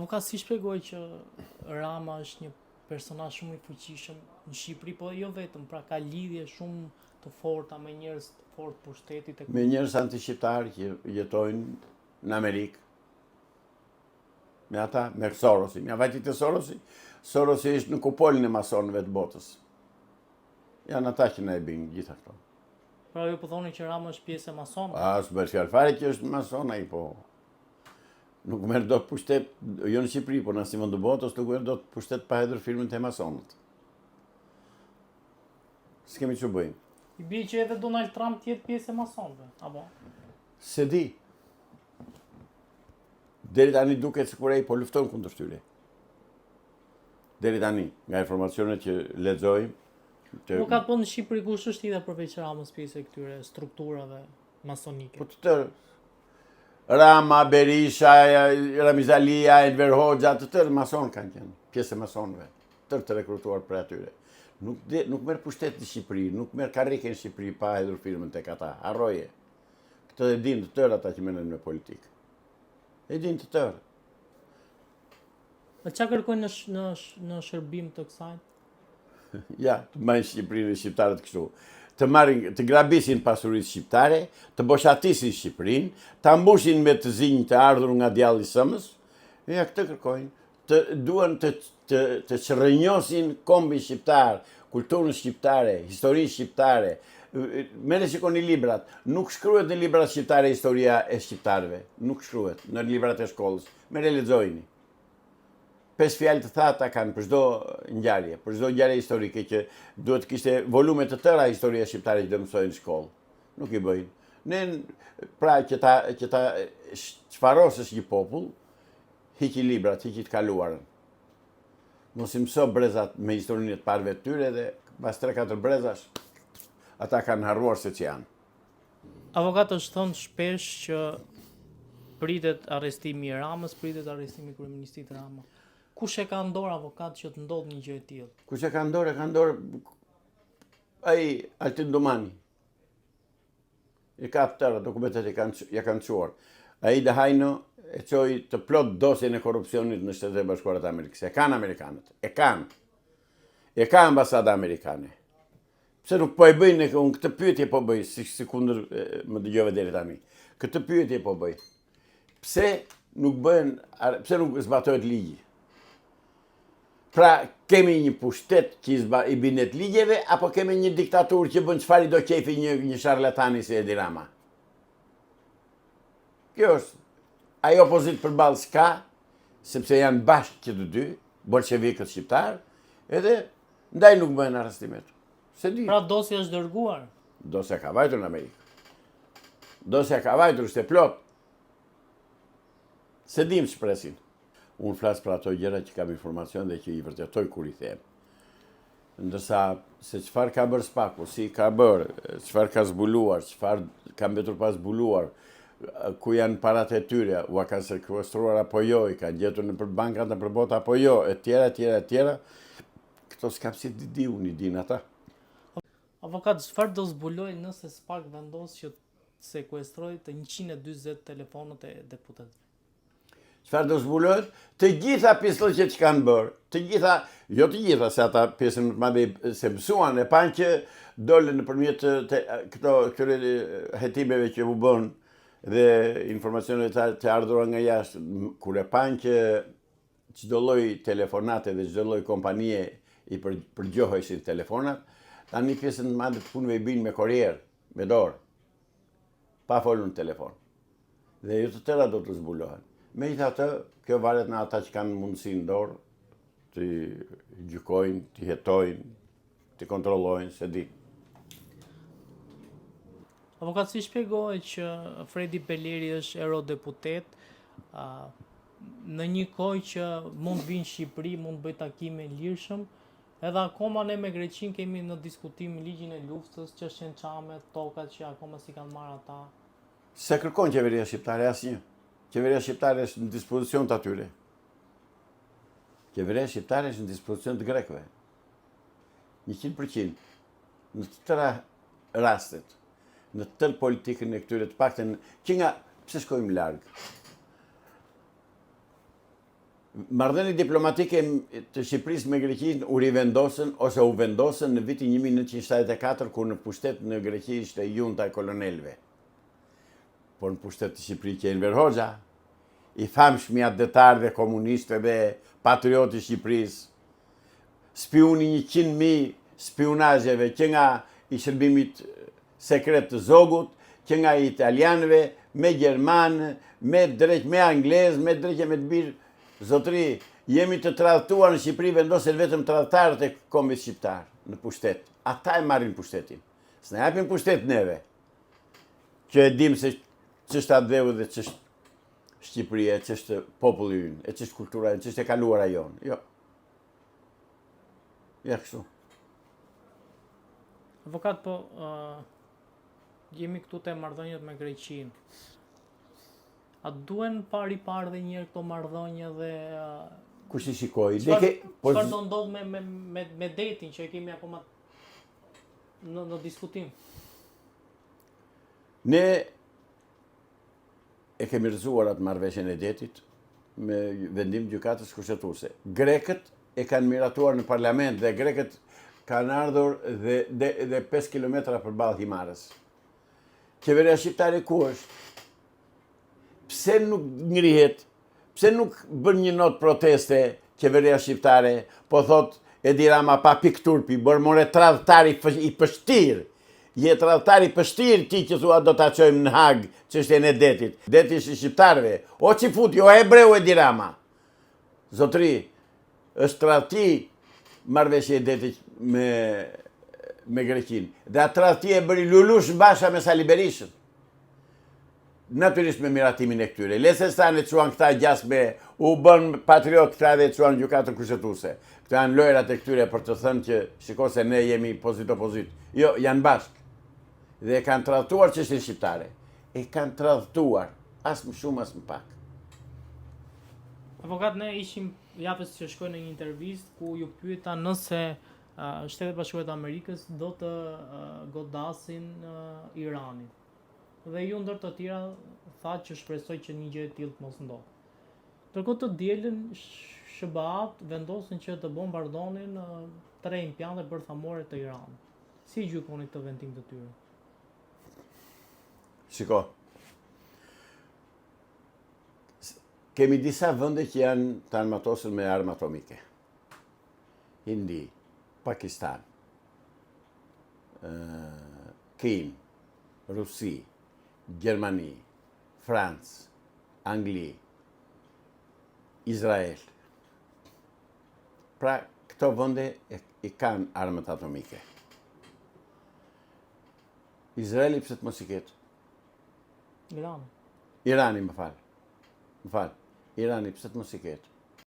Nuk ka si shpjegoj që Rama është një personazh shumë i fuqishëm në Shqipëri, po jo vetëm, pra ka lidhje shumë të forta me njerëz të fortë pushtetit Me njerëz anti-shqiptar që jetojnë në Amerikë. Me ata, me Sorosi. Ja vajti të Sorosi. Sorosi është në kupolin e masonëve të botës. Janë ata që na e binë gjitha këto. Pra ju po thoni që Rama është pjesë e masonëve? S'u bëhet fjalë fare që është mason ai, po. Nuk merr dot pushtet, jo në Shqipëri, po në asnjë vend të botës nuk merr dot pushtet pa hedhur firmën te masonët. S'kemi ç'u bëjmë. I bie që edhe Donald Trump të jetë pjesë e masonëve, apo? Se di. Deri tani duket sikur ai po lufton kundër tyre. Deri tani, nga informacionet që lexojmë, Nuk ka po në Shqipëri kush është i dhe përveç Ramës pjesë e këtyre strukturave masonike? po të tërë. Rama, Berisha, Ramiz Alia, Enver Hoxha, të tërë mason kanë qenë, pjesë e masonëve, tërë të rekrutuar për atyre. Nuk merr pushtet në Shqipëri, nuk merr karrike në Shqipëri pa hedhur firmën tek ata, harroje. Këtë e dinë të tërë ata që menojnë me politikë. E dinë të tërë. Çka kërkojnë në shërbim të kësaj? Ja, të marrin Shqipërinë e shqiptarët kështu. Të grabisin pasuritë shqiptare, të boshatisin Shqipërinë, ta mbushin me të zinj të ardhur nga djalli i sëmës. Ja, këtë kërkojnë. Duan të çrrënjosin kombin shqiptar, kulturën shqiptare, historinë shqiptare. Merre shikoni librat. Nuk shkruhet në librat shqiptare historia e shqiptarëve. Nuk shkruhet në librat e shkollës. Merre lexojini. 5 fjalë të thata kanë për çdo ngjarje historike që duhet të kishte volume të tëra historia shqiptare që do mësojnë në shkollë. Nuk i bëjnë. Ne pra që ta çfarosësh një popull, hiqi librat, hiqi të kaluarën. Mos i mëso brezat me historinë e të parëve të tyre dhe pas 3-4 brezash ata kanë harruar se që janë. Avokat është thënë shpesh që pritet arrestimi i Ramës, pritet arrestimi i kryeministit Rama. Kush e ka në dorë avokat që të ndodhë një gjë e tillë? Kush e ka në dorë ai Altin Domani. I ka të tëra dokumentet ja kanë çuar. Ai Dahajno e çoi të plot dosjen e korrupsionit në Shtetet e Bashkuara të Amerikës. E kanë amerikanët. E kanë. E ka ambasada amerikane. Pse nuk po e bëjnë unë këtë pyetje po bëj, si kundër më dëgjove deri tani. Këtë pyetje po bëj. Pse nuk zbatohet ligji? Pra, kemi një pushtet që i bindet ligjeve, apo kemi një diktatur që bën çfarë do qefi një sharlatani si Edi Rama? Kjo është. Ai opozit përballë s'ka, sepse janë bashkë që të dy, bolshevikët shqiptar, edhe ndaj nuk bëhen arrestimet. Se di. Pra dosja është dërguar. Dosja ka vajtur në Amerikë. Dosja ka vajtur, është e plot. Se dim shpresin. Unë flasë për ato gjëra që kam informacion dhe që i vërtetoj kur i them. Ndërsa, se çfarë ka bërë Spaku, si ka bërë, çfarë ka zbuluar, çfarë ka mbetur pa zbuluar, ku janë parat e tyre, u kanë sekuestruar apo jo, i kanë gjetur në për bankat në përbota apo jo, etjera, këto s'kam si di unë i din ata. Avokat, çfarë do zbuloj nëse Spak vendos që sekuestroj të 140 telefonët e deputetëve? Çfarë do zbulohet? Të gjitha pistollqet që kanë bërë, të gjitha, jo të gjitha, se ata pjesën më të madhe se mësuan, e panë që dole nëpërmjet këtyre hetimeve që u bën dhe informacioneve të ardhura nga jashtë, kur e panë që çdo lloj telefonate dhe çdo lloj kompanie i përgjoheshin telefonat, tani pjesën më të madhe të punëve i binë me korrier, me dorë, pa folur në telefon. Dhe jo të tëra do të zbulohen. Megjithatë, kjo varet nga ata që kanë mundësi në dorë, të gjykojnë, të hetojnë, të kontrollojnë, se di. Avokat, si shpjegohet që Fredi Peleri është eurodeputet në një kohë që mund vinë në Shqipëri, mund bëj takime lirshëm, edhe akoma ne me Greqin kemi në diskutim ligjin e luftës, çështjen çame, tokat që akoma si kanë marrë ata. Se kërkon qeveria shqiptare asnjë. Qeveria shqiptare është në dispozicion të atyre. Qeveria shqiptare është në dispozicion të grekëve. 100%. Në të tëra rastet, në të tërë politikën e këtyre të paktën, që nga pse shkojmë larg. Marrëdhëniet diplomatike të Shqipërisë me Greqinë u rivendosën ose u vendosën në vitin 1974 kur në pushtet në Greqi ishte junta e kolonelëve. Por në pushtet të Shqipërisë që Enver Hoxha, i famshëm adetar dhe komunist dhe patriot i Shqipërisë, spiuni 100.000 spionazheve që nga i shërbimit sekret të Zogut, që nga italianëve, me gjermanë, me drejt, me anglez, me drejtje me të birë. Zotëri, jemi të tradhtuar në Shqipëri, vendosen vetëm tradhtarët e kombit shqiptar në pushtet. Ata e marrin pushtetin. S'na japin pushtet neve, që e dim se ç'është Adeu dhe ç'është Shqipëria, ç'është populli ynë, e ç'është kultura, ç'është e kaluara jonë. Jo. Ja kështu. Avokat, po jemi këtu te marrëdhëniet me Greqinë. A duen pari dhe njërë këto marrëdhënie dhe Kush i shikoi? Çfarë do ndodh me detin që e kemi akoma në diskutim? Ne e kemi rëzuar atë marrëveshjen e detit me vendim gjykatës kushtetuese. Grekët e kanë miratuar në parlament dhe grekët kanë ardhur dhe 5 kilometra përballë Himarës. Qeveria shqiptare ku është? Pse nuk ngrihet? Pse nuk bën një not proteste qeveria shqiptare? Po thot Edi Rama pa pikturpi, bërë more tradhtari i pështir. Je tradhtari pështir ti që thua do ta çojmë në Hag çështjen e detit. Deti është i shqiptarëve. O që futi, o hebreu Edi Rama. Zotëri, është tradhti marrëveshja e detit me Greqinë. Dhe atë tradhti e bëri Lulush Basha me Sali Berishën. Natyrisht me miratimin e këtyre. Lesestani çuan këta gjasme, u bën patriot këta dhe çuan gjykatën kushtetuese. Këto janë lojrat e këtyre për të thënë që shiko se ne jemi opozit. Jo, janë bashkë. Dhe e kanë tradhtuar çështjen shqiptare. E kanë tradhtuar, as më shumë as më pak. Avokat, ne ishim javës që shkoi në një intervistë ku ju pyeta nëse Shtetet Bashkuara të Amerikës do të godasin Iranin. Dhe ju ndër të tjera tha që shpresoj që një gjë e tillë të mos ndodhë. Ndërkohë të dielën SBA vendosën që të bombardonin 3 impiante bërthamore të Iranit. Si gjykoni këtë vendim të tyre? Shiko. Kemi disa vende që janë të armatosur me armë atomike. Indi, Pakistan, Kim, Rusi, Gjermani, Francë, Angli, Izrael. Pra, këto vende i kanë armët atomike. Izraeli pse të mos i ketë? Irani, më fal. Irani pse të mos i ketë?